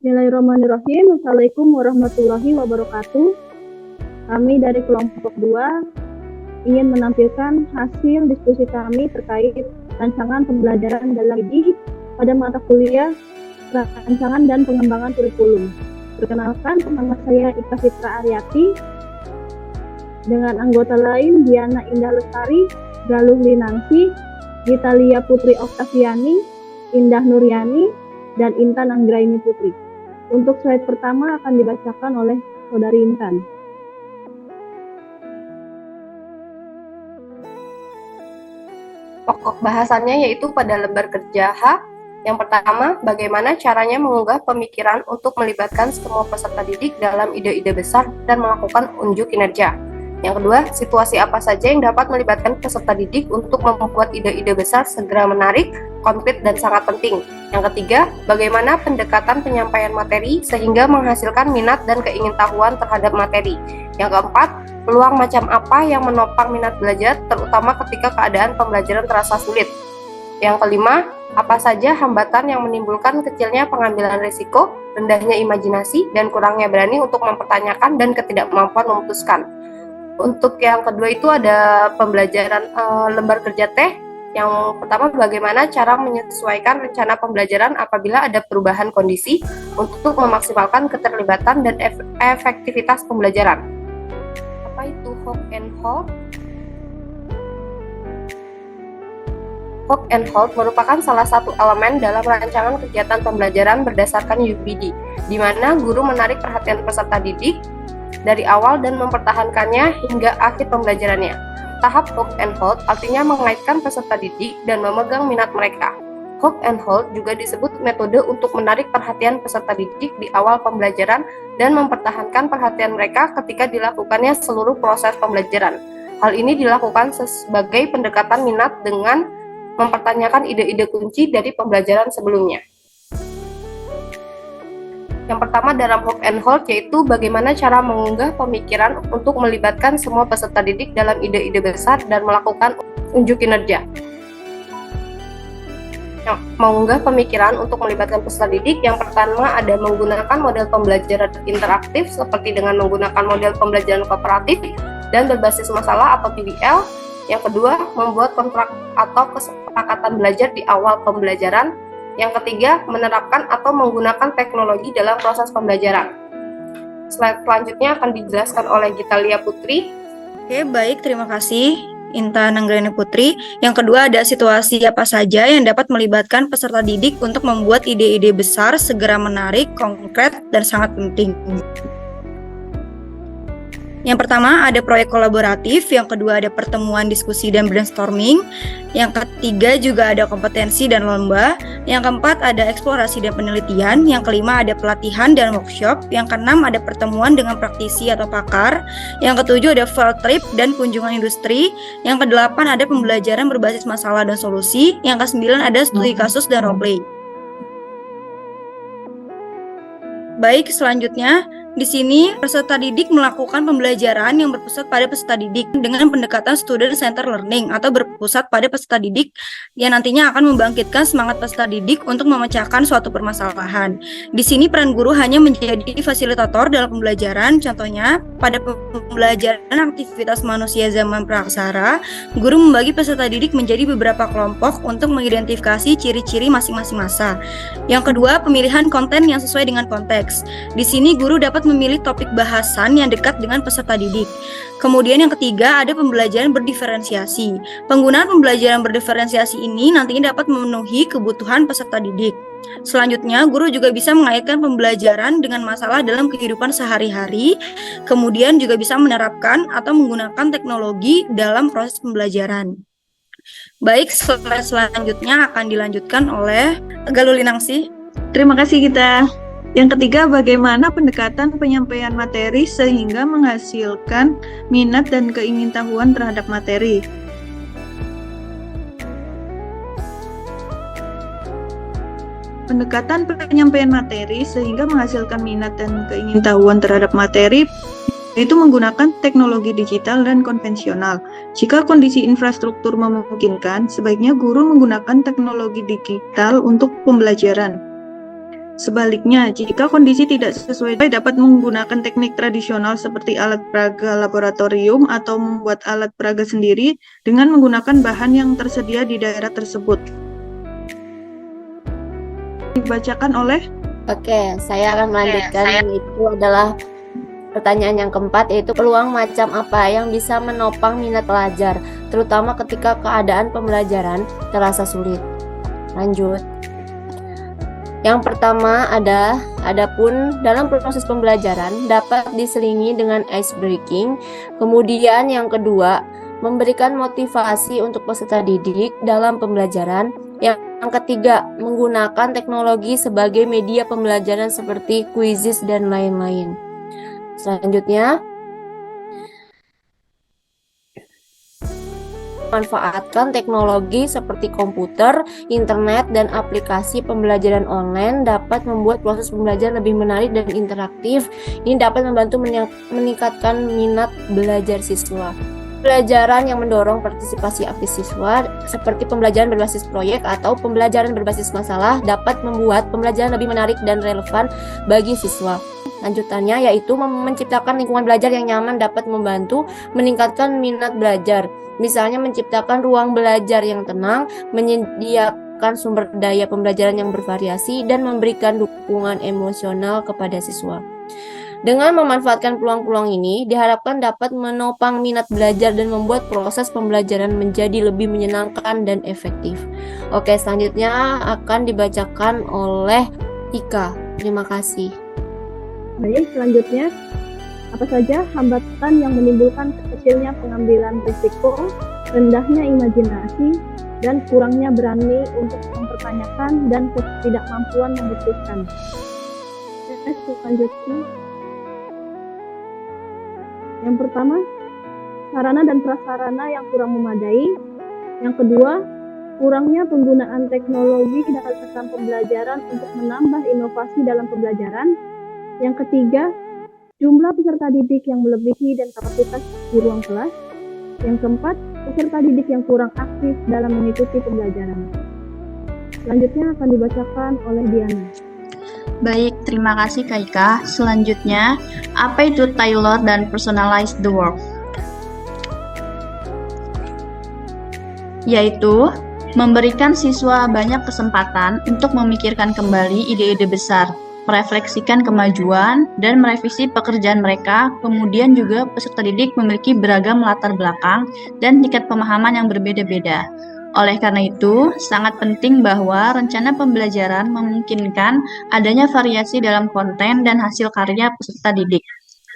Bismillahirrahmanirrahim. Assalamualaikum warahmatullahi wabarakatuh. Kami dari kelompok 2 ingin menampilkan hasil diskusi kami terkait rancangan pembelajaran dalam didik pada mata kuliah rancangan dan pengembangan kurikulum. Perkenalkan, nama saya Ika Fitra Aryati dengan anggota lain Diana Indah Lestari, Galuh Linangsi, Gitalia Putri Oktaviani, Indah Nuryani, dan Intan Anggraini Putri. Untuk slide pertama akan dibacakan oleh Saudari Intan. Pokok bahasannya yaitu pada lembar kerja H. Yang pertama, bagaimana caranya mengunggah pemikiran untuk melibatkan semua peserta didik dalam ide-ide besar dan melakukan unjuk kinerja. Yang kedua, situasi apa saja yang dapat melibatkan peserta didik untuk membuat ide-ide besar segera menarik, konkret, dan sangat penting. Yang ketiga, bagaimana pendekatan penyampaian materi sehingga menghasilkan minat dan keingintahuan terhadap materi. Yang keempat, peluang macam apa yang menopang minat belajar, terutama ketika keadaan pembelajaran terasa sulit. Yang kelima, apa saja hambatan yang menimbulkan kecilnya pengambilan risiko, rendahnya imajinasi, dan kurangnya berani untuk mempertanyakan dan ketidakmampuan memutuskan. Untuk yang kedua itu ada pembelajaran lembar kerja T. Yang pertama, bagaimana cara menyesuaikan rencana pembelajaran apabila ada perubahan kondisi untuk memaksimalkan keterlibatan dan efektivitas pembelajaran. Apa itu Hook and Hold? Hook and Hold merupakan salah satu elemen dalam rancangan kegiatan pembelajaran berdasarkan UPD, di mana guru menarik perhatian peserta didik dari awal dan mempertahankannya hingga akhir pembelajarannya. Tahap Hook and Hold artinya mengaitkan peserta didik dan memegang minat mereka. Hook and Hold juga disebut metode untuk menarik perhatian peserta didik di awal pembelajaran dan mempertahankan perhatian mereka ketika dilakukannya seluruh proses pembelajaran. Hal ini dilakukan sebagai pendekatan minat dengan mempertanyakan ide-ide kunci dari pembelajaran sebelumnya. Yang pertama dalam Hook and Hold yaitu bagaimana cara mengunggah pemikiran untuk melibatkan semua peserta didik dalam ide-ide besar dan melakukan unjuk kinerja. Mengunggah pemikiran untuk melibatkan peserta didik, yang pertama ada menggunakan model pembelajaran interaktif seperti dengan menggunakan model pembelajaran kooperatif dan berbasis masalah atau PBL. Yang kedua, membuat kontrak atau kesepakatan belajar di awal pembelajaran. Yang ketiga, menerapkan atau menggunakan teknologi dalam proses pembelajaran. Slide selanjutnya akan dijelaskan oleh Gitalia Putri. Oke, baik, terima kasih Intan Anggraini Putri. Yang kedua, ada situasi apa saja yang dapat melibatkan peserta didik untuk membuat ide-ide besar segera menarik, konkret, dan sangat penting. Yang pertama ada proyek kolaboratif, yang kedua ada pertemuan diskusi dan brainstorming, yang ketiga juga ada kompetensi dan lomba, yang keempat ada eksplorasi dan penelitian, yang kelima ada pelatihan dan workshop, yang keenam ada pertemuan dengan praktisi atau pakar, yang ketujuh ada field trip dan kunjungan industri, yang kedelapan ada pembelajaran berbasis masalah dan solusi, yang kesembilan ada studi kasus dan roleplay. Baik, selanjutnya di sini peserta didik melakukan pembelajaran yang berpusat pada peserta didik dengan pendekatan student center learning atau berpusat pada peserta didik yang nantinya akan membangkitkan semangat peserta didik untuk memecahkan suatu permasalahan. Di sini peran guru hanya menjadi fasilitator dalam pembelajaran. Contohnya, pada pembelajaran aktivitas manusia zaman praksara, guru membagi peserta didik menjadi beberapa kelompok untuk mengidentifikasi ciri-ciri masing-masing masa. Yang kedua, pemilihan konten yang sesuai dengan konteks. Di sini guru dapat memilih topik bahasan yang dekat dengan peserta didik. Kemudian yang ketiga ada pembelajaran berdiferensiasi. Penggunaan pembelajaran berdiferensiasi ini nantinya dapat memenuhi kebutuhan peserta didik. Selanjutnya, guru juga bisa mengaitkan pembelajaran dengan masalah dalam kehidupan sehari-hari. Kemudian juga bisa menerapkan atau menggunakan teknologi dalam proses pembelajaran. Baik, slide selanjutnya akan dilanjutkan oleh Galuh Linangsi. Terima kasih kita. Yang ketiga, bagaimana pendekatan penyampaian materi sehingga menghasilkan minat dan keingintahuan terhadap materi. Pendekatan penyampaian materi sehingga menghasilkan minat dan keingintahuan terhadap materi yaitu menggunakan teknologi digital dan konvensional. Jika kondisi infrastruktur memungkinkan, sebaiknya guru menggunakan teknologi digital untuk pembelajaran. Sebaliknya, jika kondisi tidak sesuai, dapat menggunakan teknik tradisional seperti alat peraga laboratorium atau membuat alat peraga sendiri dengan menggunakan bahan yang tersedia di daerah tersebut. Dibacakan oleh Oke, saya akan melanjutkan. Itu adalah pertanyaan yang keempat, yaitu peluang macam apa yang bisa menopang minat pelajar, terutama ketika keadaan pembelajaran terasa sulit. Lanjut. Yang pertama adapun dalam proses pembelajaran dapat diselingi dengan ice breaking. Kemudian yang kedua, memberikan motivasi untuk peserta didik dalam pembelajaran. Yang ketiga, menggunakan teknologi sebagai media pembelajaran seperti quizzes dan lain-lain. Selanjutnya, manfaatkan teknologi seperti komputer, internet, dan aplikasi pembelajaran online dapat membuat proses pembelajaran lebih menarik dan interaktif. Ini dapat membantu meningkatkan minat belajar siswa. Pembelajaran yang mendorong partisipasi aktif siswa seperti pembelajaran berbasis proyek atau pembelajaran berbasis masalah dapat membuat pembelajaran lebih menarik dan relevan bagi siswa. Lanjutannya yaitu menciptakan lingkungan belajar yang nyaman dapat membantu meningkatkan minat belajar. Misalnya menciptakan ruang belajar yang tenang, menyediakan sumber daya pembelajaran yang bervariasi, dan memberikan dukungan emosional kepada siswa. Dengan memanfaatkan peluang-peluang ini, diharapkan dapat menopang minat belajar dan membuat proses pembelajaran menjadi lebih menyenangkan dan efektif. Oke, selanjutnya akan dibacakan oleh Ika. Terima kasih. Baik, selanjutnya, apa saja hambatan yang menimbulkan kecilnya pengambilan risiko, rendahnya imajinasi, dan kurangnya berani untuk mempertanyakan dan ketidakmampuan memutuskan. Selanjutnya, yang pertama, sarana dan prasarana yang kurang memadai. Yang kedua, kurangnya penggunaan teknologi dalam pembelajaran untuk menambah inovasi dalam pembelajaran. Yang ketiga, jumlah peserta didik yang melebihi dan kapasitas di ruang kelas. Yang keempat, peserta didik yang kurang aktif dalam mengikuti pembelajaran. Selanjutnya akan dibacakan oleh Diana. Baik, terima kasih Kak Ika. Selanjutnya, apa itu tailor dan personalize the work? Yaitu memberikan siswa banyak kesempatan untuk memikirkan kembali ide-ide besar, merefleksikan kemajuan, dan merevisi pekerjaan mereka. Kemudian juga peserta didik memiliki beragam latar belakang dan tingkat pemahaman yang berbeda-beda. Oleh karena itu, sangat penting bahwa rencana pembelajaran memungkinkan adanya variasi dalam konten dan hasil karya peserta didik.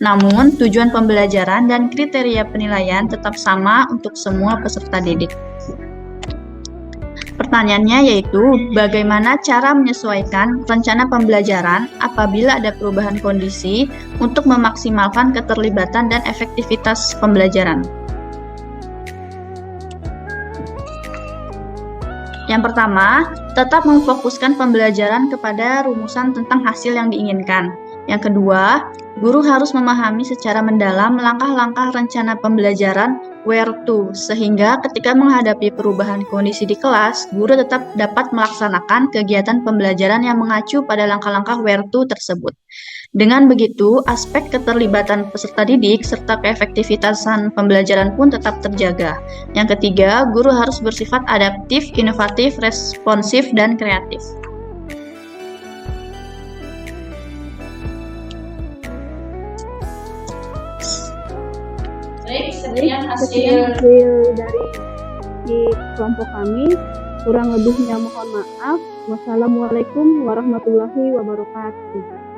Namun, tujuan pembelajaran dan kriteria penilaian tetap sama untuk semua peserta didik. Pertanyaannya yaitu, bagaimana cara menyesuaikan rencana pembelajaran apabila ada perubahan kondisi untuk memaksimalkan keterlibatan dan efektivitas pembelajaran? Yang pertama, tetap memfokuskan pembelajaran kepada rumusan tentang hasil yang diinginkan. Yang kedua, guru harus memahami secara mendalam langkah-langkah rencana pembelajaran where to, sehingga ketika menghadapi perubahan kondisi di kelas, guru tetap dapat melaksanakan kegiatan pembelajaran yang mengacu pada langkah-langkah where to tersebut. Dengan begitu, aspek keterlibatan peserta didik serta keefektivitasan pembelajaran pun tetap terjaga. Yang ketiga, guru harus bersifat adaptif, inovatif, responsif, dan kreatif. Baik, sekian hasil dari di kelompok kami. Kurang lebihnya mohon maaf. Wassalamualaikum warahmatullahi wabarakatuh.